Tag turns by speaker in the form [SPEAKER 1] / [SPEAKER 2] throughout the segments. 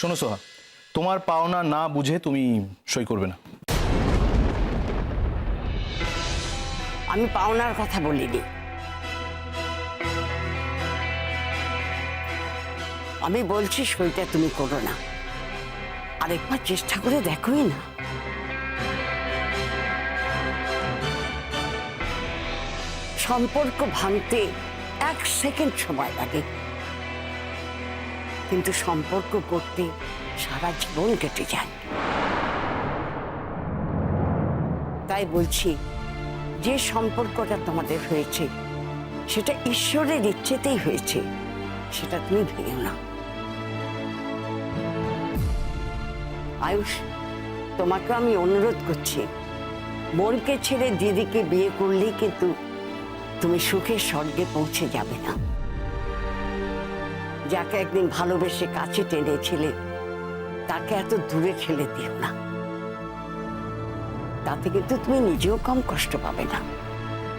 [SPEAKER 1] শোনো সোহা, তোমার পাওনা না বুঝে তুমি সই করবে না।
[SPEAKER 2] আমি পাওনার কথা বলিনি। আমি বলছি সইটা তুমি করো না, আরেকবার চেষ্টা করে দেখোই না। সম্পর্ক ভাঙতে 1 সেকেন্ড সময় লাগে, কিন্তু সম্পর্ক করতে সারা জীবন কেটে যায়। তাই বলছি, যে সম্পর্কটা তোমাদের হয়েছে সেটা ঈশ্বরের ইচ্ছেতেই হয়েছে, সেটা তুমি ভেঙো না। আয়ুষ, তোমাকে আমি অনুরোধ করছি, বোনকে ছেড়ে দিদিকে বিয়ে করলেই কিন্তু তুমি সুখের স্বর্গে পৌঁছে যাবে না। যাকে একদিন ভালোবেসে কাছে টেনেছিলে তাকে এত দূরে ঠেলে দিও না, তাতে কিন্তু তুমি নিজেও কম কষ্ট পাবে না।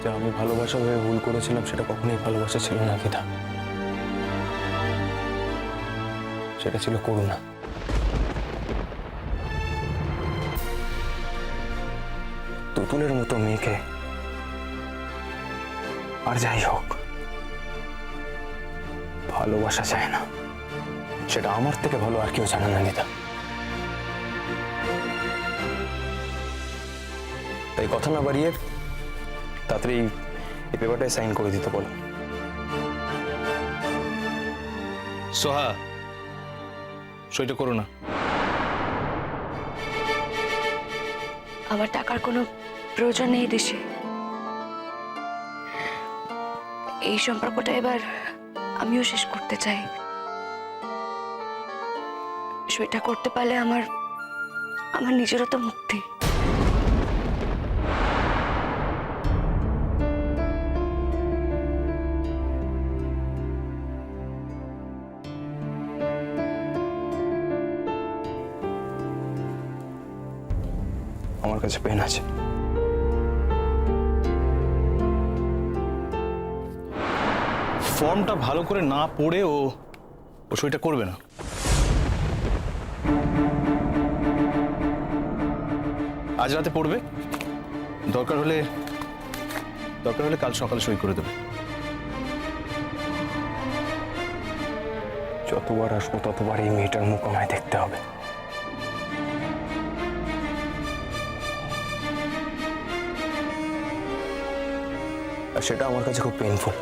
[SPEAKER 3] যা আমি ভালোবাসা ভেবে ভুল করেছিলাম সেটা কখনোই ভালোবাসা ছিল না গীতা, সেটা ছিল করুণা। তুতুলের মতো মেয়েকে, আর যাই হোক, ভালোবাসা চায় না, সেটা আমার থেকে ভালো আর কেউ জানে না গীতা। তাই কথা না বাড়িয়ে তাড়াতাড়ি এই পেপারটায় সাইন করে দিতে বলো।
[SPEAKER 1] সোহা, সইটা করো না।
[SPEAKER 4] আমার টাকার কোনো প্রয়োজন নেই দেশে। এই সম্পর্কটা এবার আমিও শেষ করতে চাই। সেটা করতে পারলে আমার নিজেরও তো মুক্তি।
[SPEAKER 3] আমার কাছে পেন আছে।
[SPEAKER 1] ফর্মটা ভালো করে না পড়ে ও সইটা করবে না। আজ রাতে পড়বে, দরকার হলে কাল সকালে সই করে দেবে।
[SPEAKER 3] যতবার আসবো ততবার এই মেয়েটার মুখ আমায় দেখতে হবে। আর সেটা আমার কাছে খুব পেইনফুল।